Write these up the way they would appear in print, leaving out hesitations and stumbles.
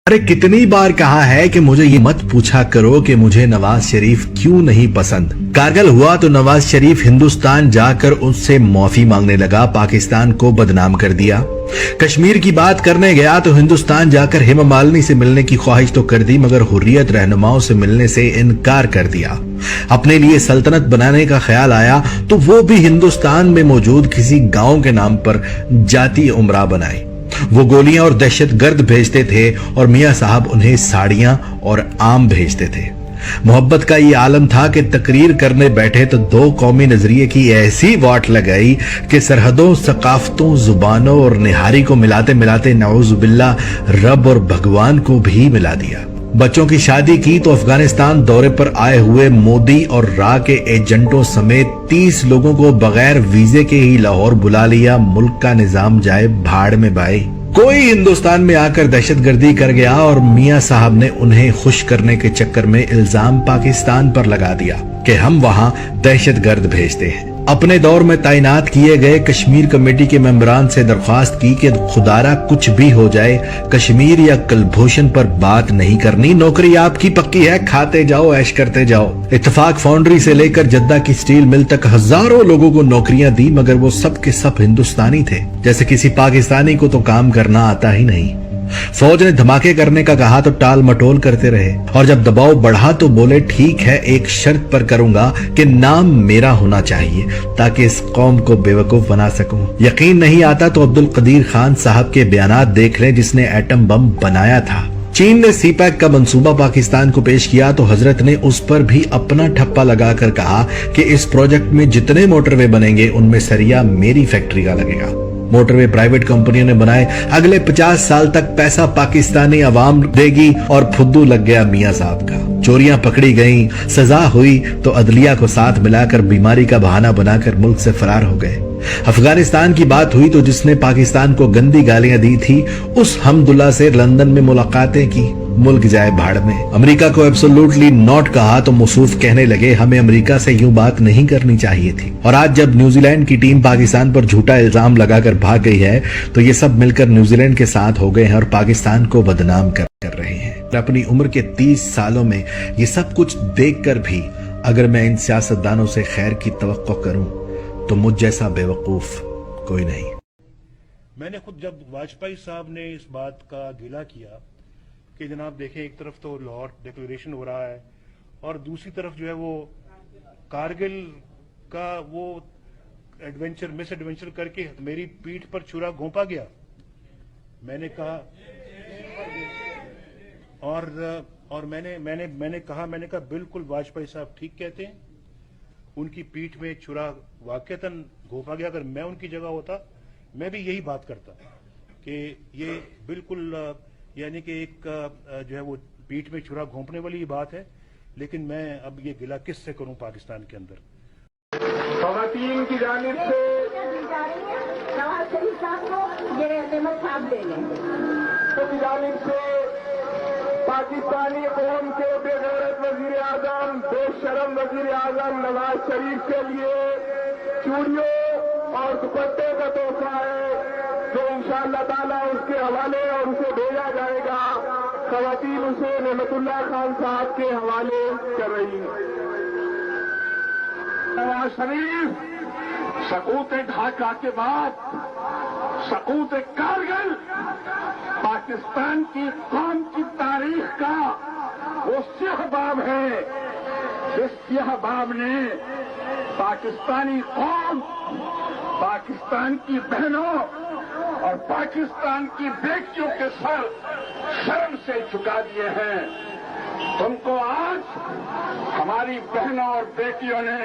अरे कितनी बार कहा है कि मुझे ये मत पूछा करो कि मुझे नवाज शरीफ क्यों नहीं पसंद। कारगिल हुआ तो नवाज शरीफ हिंदुस्तान जाकर उससे माफी मांगने लगा, पाकिस्तान को बदनाम कर दिया। कश्मीर की बात करने गया तो हिंदुस्तान जाकर हेमा मालिनी से मिलने की ख्वाहिश तो कर दी, मगर हुर्रियत रहनुमाओं से मिलने से इनकार कर दिया। अपने लिए सल्तनत बनाने का ख्याल आया तो वो भी हिंदुस्तान में मौजूद किसी गांव के नाम पर जाती उमरा बनाई। वो गोलियां और दहशत गर्द भेजते थे और मियां साहब उन्हें साड़ियां और आम भेजते थे। मोहब्बत का ये आलम था कि तकरीर करने बैठे तो दो कौमी नजरिए की ऐसी वाट लगाई कि सरहदों, सकाफतों, जुबानों और निहारी को मिलाते मिलाते नऊजुबिल्ला रब और भगवान को भी मिला दिया। बच्चों की शादी की तो अफगानिस्तान दौरे पर आए हुए मोदी और रा के एजेंटों समेत 30 लोगों को बगैर वीजे के ही लाहौर बुला लिया। मुल्क का निजाम जाए भाड़ में भाई। कोई हिंदुस्तान में आकर दहशतगर्दी कर गया और मियां साहब ने उन्हें खुश करने के चक्कर में इल्जाम पाकिस्तान पर लगा दिया कि हम वहां दहशतगर्द भेजते हैं। अपने दौर में तैनात किए गए कश्मीर कमेटी के मेंबरान से दरख्वास्त की कि खुदारा कुछ भी हो जाए, कश्मीर या कुलभूषण पर बात नहीं करनी। नौकरी आपकी पक्की है, खाते जाओ, ऐश करते जाओ। इत्तेफाक फाउंड्री से लेकर जद्दा की स्टील मिल तक हजारों लोगों को नौकरियां दी, मगर वो सब के सब हिंदुस्तानी थे। जैसे किसी पाकिस्तानी को तो काम करना आता ही नहीं। फौज ने धमाके करने का कहा तो टाल मटोल करते रहे, और जब दबाव बढ़ा तो बोले ठीक है, एक शर्त पर करूंगा कि नाम मेरा होना चाहिए ताकि इस कौम को बेवकूफ बना सकूं। यकीन नहीं आता तो अब्दुल कदीर खान साहब के बयानात देख लें, जिसने एटम बम बनाया था। चीन ने सीपैक का मंसूबा पाकिस्तान को पेश किया तो हजरत ने उस पर भी अपना ठप्पा लगाकर कहा कि इस प्रोजेक्ट में जितने मोटरवे बनेंगे उनमें सरिया मेरी फैक्ट्री का लगेगा। मोटरवे प्राइवेट कंपनियों ने बनाए, अगले 50 साल तक पैसा पाकिस्तानी अवाम देगी, और फुद्दू लग गया मियां साहब का। चोरियां पकड़ी गईं, सजा हुई तो अदलिया को साथ मिलाकर बीमारी का बहाना बनाकर मुल्क से फरार हो गए। अफगानिस्तान की बात हुई तो जिसने पाकिस्तान को गंदी गालियां दी थी उस हमदुल्ला से लंदन में मुलाकातें की। मुल्क जाए भाड़ में। अमेरिका को एब्सोल्युटली नॉट कहा तो मसूफ कहने लगे हमें अमेरिका से यूं बात नहीं करनी चाहिए थी। और आज जब न्यूजीलैंड की टीम पाकिस्तान पर झूठा इल्जाम लगाकर भाग गई है तो ये सब मिलकर न्यूजीलैंड के साथ हो गए हैं और पाकिस्तान को बदनाम कर रहे हैं। अपनी उम्र के 30 सालों में ये सब कुछ देखकर भी अगर मैं इन सियासतदानों से खैर की तवक्को करूं तो मुझ जैसा बेवकूफ कोई नहीं। मैंने खुद जब वाजपेयी साहब ने इस बात का गिला किया कि जनाब देखें, एक तरफ तो लाहौर डिक्लेरेशन हो रहा है और दूसरी तरफ जो है वो कारगिल का वो मिस एडवेंचर करके मेरी पीठ पर छुरा घोंपा गया। मैंने कहा और मैंने कहा बिल्कुल वाजपेयी साहब ठीक कहते हैं। उनकी पीठ में छुरा वाकईतन घोंपा गया। अगर मैं उनकी जगह होता मैं भी यही बात करता कि ये बिल्कुल यानी कि एक जो है वो पीठ में छुरा घोंपने वाली बात है। लेकिन मैं अब ये गिला किस से करूं पाकिस्तान के अंदर। ख़वातीन की जानिब से नवाज शरीफ साहब को ये नेमत साहब दे लें। की जानिब से पाकिस्तानी कौम के बेगैरत वजीर आजम, बेशरम वजीर आजम नवाज शरीफ के लिए चूड़ियों और दुपट्टे का तोहफा है जो इंशाअल्लाह ताला उसके हवाले और उसे भेजा जाएगा। ख़वातीन उसे नेमतुल्लाह खान साहब के हवाले कर रही हैं। नवाज शरीफ सकूत ढाका के बाद सकूत कारगिल पाकिस्तान की कौम की तारीख का वो स्याह बाब है। इस स्याह बाब ने पाकिस्तानी कौम, पाकिस्तान की बहनों और पाकिस्तान की बेटियों के सर शर्म से झुका दिए हैं। तुमको आज हमारी बहनों और बेटियों ने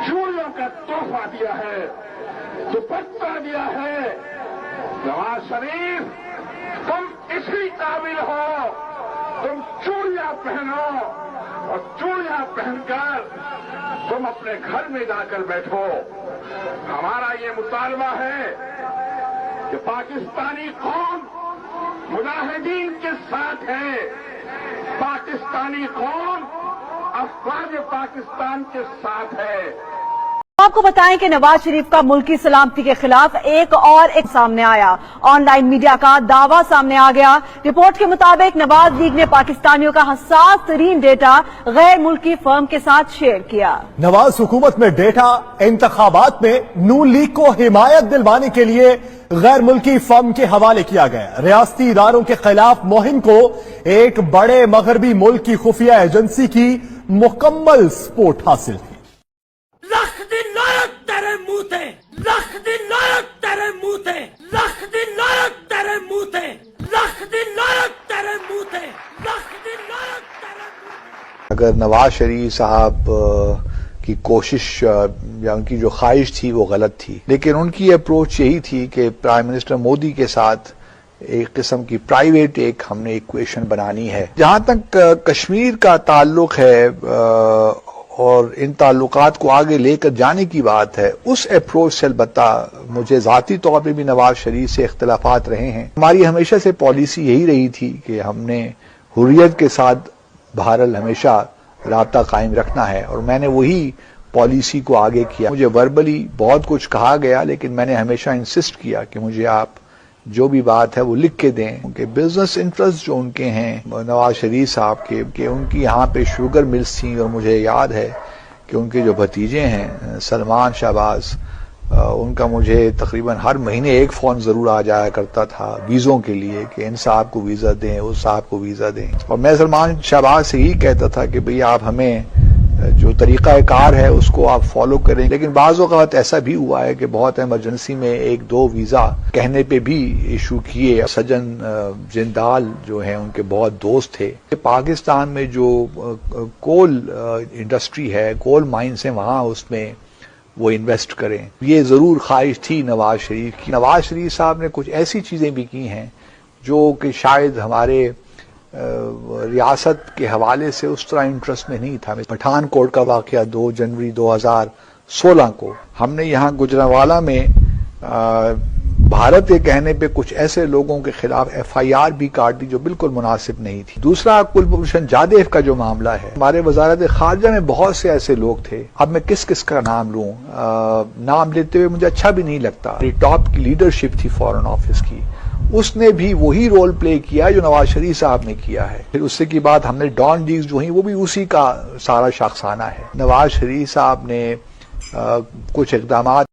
चूड़ियों का तोहफा दिया है, दुपट्टा दिया है। नवाज शरीफ, तुम इसी काबिल हो, तुम चूड़ियां पहनो और चूड़ियां पहनकर तुम अपने घर में जाकर बैठो। हमारा ये मुतालबा है कि पाकिस्तानी कौम मुजाहिदीन के साथ है, पाकिस्तानी कौम अफवाज पाकिस्तान के साथ है। آپ کو بتائیں کہ نواز شریف کا ملکی سلامتی کے خلاف ایک سامنے آیا. آن لائن میڈیا کا دعویٰ سامنے آ گیا. رپورٹ کے مطابق نواز لیگ نے پاکستانیوں کا حساس ترین ڈیٹا غیر ملکی فرم کے ساتھ شیئر کیا. نواز حکومت میں ڈیٹا انتخابات میں نون لیگ کو حمایت دلوانے کے لیے غیر ملکی فرم کے حوالے کیا گیا. ریاستی اداروں کے خلاف مہم کو ایک بڑے مغربی ملک کی خفیہ ایجنسی کی مکمل سپورٹ حاصل تھی. لکھ دن نائک تیرے منہ تے، لکھ دن نائک تیرے منہ تے، لکھ دن نائک تیرے منہ تے، لکھ دن نائک تیرے منہ تے، لکھ دن نائک تیرے منہ تے. اگر نواز شریف صاحب کی کوشش یا ان کی جو خواہش تھی وہ غلط تھی، لیکن ان کی اپروچ یہی تھی کہ پرائم منسٹر مودی کے ساتھ ایک قسم کی پرائیویٹ ہم نے ایکویشن بنانی ہے. جہاں تک کشمیر کا تعلق ہے اور ان تعلقات کو آگے لے کر جانے کی بات ہے، اس اپروچ سے البتہ مجھے ذاتی طور پہ بھی نواز شریف سے اختلافات رہے ہیں. ہماری ہمیشہ سے پالیسی یہی رہی تھی کہ ہم نے حریت کے ساتھ بہرحال ہمیشہ رابطہ قائم رکھنا ہے، اور میں نے وہی پالیسی کو آگے کیا. مجھے وربلی بہت کچھ کہا گیا، لیکن میں نے ہمیشہ انسسٹ کیا کہ مجھے آپ جو بھی بات ہے وہ لکھ کے دیں، کہ بزنس انٹرسٹ جو ان کے ہیں نواز شریف صاحب کے، کہ ان کی یہاں پہ شوگر ملز تھیں، اور مجھے یاد ہے کہ ان کے جو بھتیجے ہیں سلمان شہباز، ان کا مجھے تقریباً ہر مہینے ایک فون ضرور آ جایا کرتا تھا ویزوں کے لیے کہ ان صاحب کو ویزا دیں، اس صاحب کو ویزا دیں. اور میں سلمان شہباز سے یہی کہتا تھا کہ بھئی آپ ہمیں جو طریقہ کار ہے اس کو آپ فالو کریں. لیکن بعض اوقات ایسا بھی ہوا ہے کہ بہت ایمرجنسی میں ایک دو ویزا کہنے پہ بھی ایشو کیے. سجن جندال جو ہیں ان کے بہت دوست تھے. پاکستان میں جو کول انڈسٹری ہے، کول مائنز ہیں، وہاں اس میں وہ انویسٹ کریں. یہ ضرور خواہش تھی نواز شریف کی. نواز شریف صاحب نے کچھ ایسی چیزیں بھی کی ہیں جو کہ شاید ہمارے ریاست کے حوالے سے اس طرح انٹرسٹ میں نہیں تھا. پٹھان کوٹ کا واقعہ 2 جنوری 2016 کو ہم نے یہاں گجرانوالہ میں بھارت کے کہنے پہ کچھ ایسے لوگوں کے خلاف FIR بھی کاٹ دی جو بالکل مناسب نہیں تھی. دوسرا کلبھوشن جادیو کا جو معاملہ ہے، ہمارے وزارت خارجہ میں بہت سے ایسے لوگ تھے، اب میں کس کس کا نام لوں، نام لیتے ہوئے مجھے اچھا بھی نہیں لگتا. ٹاپ کی لیڈرشپ تھی فارن آفس کی، اس نے بھی وہی رول پلے کیا جو نواز شریف صاحب نے کیا ہے. پھر اس سے کی بعد ہم نے ڈان ڈیلز جو ہیں وہ بھی اسی کا سارا شاخسانہ ہے. نواز شریف صاحب نے کچھ اقدامات